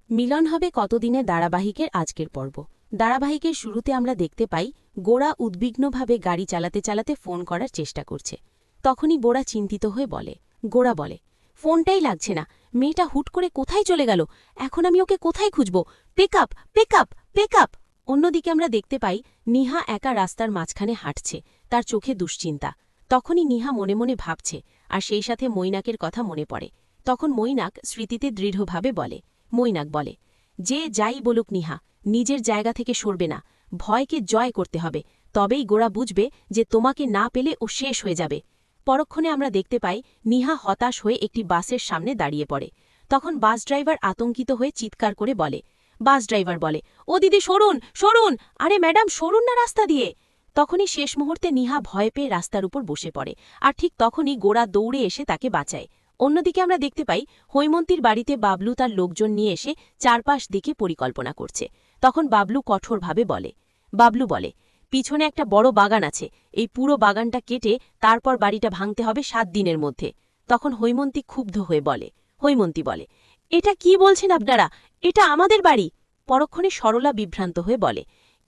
মিলন হবে কতদিনে ধারাবাহিকের আজকের পর্ব। ধারাবাহিকের শুরুতে আমরা দেখতে পাই গোরা উদ্বিগ্নভাবে গাড়ি চালাতে চালাতে ফোন করার চেষ্টা করছে। তখনই গোরা চিন্তিত হয়ে বলে, গোরা বলে, ফোনটাই লাগছে না, মেয়েটা হুট করে কোথায় চলে গেল, এখন আমি ওকে কোথায় খুঁজব, pick up pick up pick up. অন্যদিকে আমরা দেখতে পাই নিহা একা রাস্তার মাঝখানে হাঁটছে, তার চোখে দুশ্চিন্তা। তখনই নিহা মনে মনে ভাবছে, আর সেই সাথে মৈনাকের কথা মনে পড়ে। তখন মৈনাক স্মৃতিতে দৃঢ়ভাবে বলে, মৈনাক বলে, যে যাই বলুক নিহা, নিজের জায়গা থেকে সরবে না, ভয়কে জয় করতে হবে, তবেই গোরা বুঝবে যে তোমাকে না পেলে ও শেষ হয়ে যাবে। পরক্ষণে আমরা দেখতে পাই নিহা হতাশ হয়ে একটি বাসের সামনে দাঁড়িয়ে পড়ে। তখন বাস ড্রাইভার আতঙ্কিত হয়ে চিৎকার করে বলে, বাস ড্রাইভার বলে, ও দিদি সরুন সরুন, আরে ম্যাডাম সরুন না রাস্তা দিয়ে। তখনই শেষ মুহূর্তে নিহা ভয় পেয়ে রাস্তার উপর বসে পড়ে, আর ঠিক তখনই গোরা দৌড়ে এসে তাকে বাঁচায়। অন্যদিকে আমরা দেখতে পাই হৈমন্তীর বাড়িতে বাবলু তার লোকজন নিয়ে এসে চারপাশ দিকে পরিকল্পনা করছে। তখন বাবলু কঠোরভাবে বলে, বাবলু বলে, পিছনে একটা বড় বাগান আছে, এই পুরো বাগানটা কেটে তারপর বাড়িটা ভাঙতে হবে 7 দিনের মধ্যে। তখন হৈমন্তী ক্ষুব্ধ হয়ে বলে, হৈমন্তী বলে, এটা কি বলছেন আপনারা, এটা আমাদের বাড়ি। পরক্ষণে সরলা বিভ্রান্ত হয়ে বলে,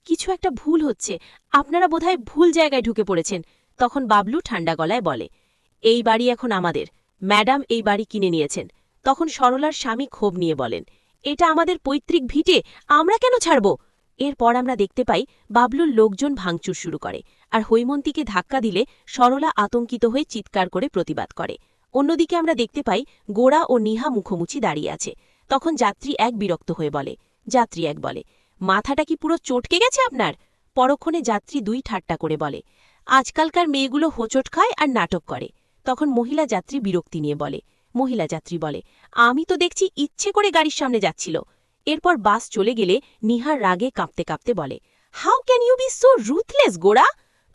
কিছু একটা ভুল হচ্ছে, আপনারা বোধহয় ভুল জায়গায় ঢুকে পড়েছেন। তখন বাবলু ঠান্ডা গলায় বলে, এই বাড়ি এখন আমাদের, ম্যাডাম এই বাড়ি কিনে নিয়েছেন। তখন সরলার স্বামী ক্ষোভ নিয়ে বলেন, এটা আমাদের পৈতৃক ভিটে, আমরা কেন ছাড়ব। এরপর আমরা দেখতে পাই বাবলুর লোকজন ভাঙচুর শুরু করে, আর হৈমন্তীকে ধাক্কা দিলে সরলা আতঙ্কিত হয়ে চিৎকার করে প্রতিবাদ করে। অন্যদিকে আমরা দেখতে পাই গোরা ও নিহা মুখোমুখি দাঁড়িয়ে আছে। তখন যাত্রী এক বিরক্ত হয়ে বলে, যাত্রী এক বলে, মাথাটা কি পুরো চটকে গেছে আপনার। পরক্ষণে যাত্রী 2 ঠাট্টা করে বলে, আজকালকার মেয়েগুলো হোঁচট খায় আর নাটক করে। তখন মহিলা যাত্রী বিরক্তি নিয়ে বলে, মহিলা যাত্রী বলে, আমি তো দেখছি ইচ্ছে করে গাড়ির সামনে যাচ্ছিল। এরপর বাস চলে গেলে নিহার রাগে কাঁপতে কাঁপতে বলে, how can you be so ruthless Gora.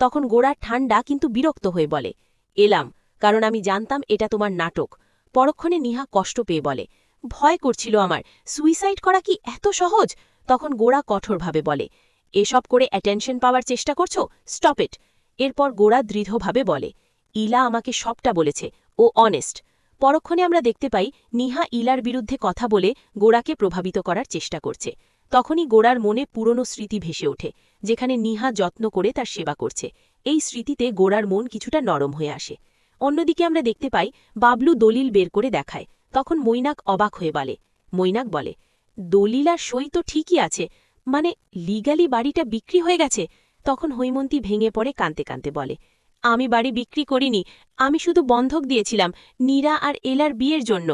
তখন গোরা ঠান্ডা কিন্তু বিরক্ত হয়ে বলে, এলাম কারণ আমি জানতাম এটা তোমার নাটক। পরক্ষণে নিহা কষ্ট পেয়ে বলে, ভয় করছিল আমার, সুইসাইড করা কি এত সহজ। তখন গোরা কঠোরভাবে বলে, এসব করে অ্যাটেনশন পাওয়ার চেষ্টা করছো, স্টপ ইট। এরপর গোরা দৃঢ়ভাবে বলে, ইলা আমাকে সবটা বলেছে, ও অনেস্ট। পরক্ষণে আমরা দেখতে পাই নিহা ইলার বিরুদ্ধে কথা বলে গোরাকে প্রভাবিত করার চেষ্টা করছে। তখনই গোরার মনে পুরনো স্মৃতি ভেসে ওঠে, যেখানে নিহা যত্ন করে তার সেবা করছে। এই স্মৃতিতে গোরার মন কিছুটা নরম হয়ে আসে। অন্যদিকে আমরা দেখতে পাই বাবলু দলিল বের করে দেখায়। তখন মৈনাক অবাক হয়ে বলে, মৈনাক বলে, দলিল আর সই তো ঠিকই আছে, মানে লিগালি বাড়িটা বিক্রি হয়ে গেছে। তখন হৈমন্তী ভেঙে পড়ে কাঁদতে কাঁদতে বলে, আমি বাড়ি বিক্রি করিনি, আমি শুধু বন্ধক দিয়েছিলাম নীরা আর এলার বিয়ের জন্য।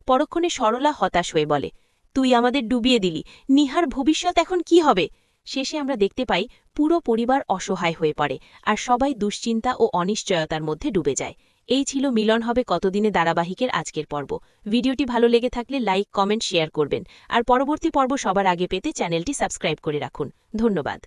পরক্ষণে সরলা হতাশ হয়ে বলে, তুই আমাদের ডুবিয়ে দিলি, নিহার ভবিষ্যৎ এখন কি হবে। শেষে আমরা দেখতে পাই পুরো পরিবার অসহায় হয়ে পড়ে, আর সবাই দুশ্চিন্তা ও অনিশ্চয়তার মধ্যে ডুবে যায়। এই ছিল মিলন হবে কতদিনে ধারাবাহিকের আজকের পর্ব। ভিডিওটি ভালো লেগে থাকলে লাইক কমেন্ট শেয়ার করবেন, আর পরবর্তী পর্ব সবার আগে পেতে চ্যানেলটি সাবস্ক্রাইব করে রাখুন। ধন্যবাদ।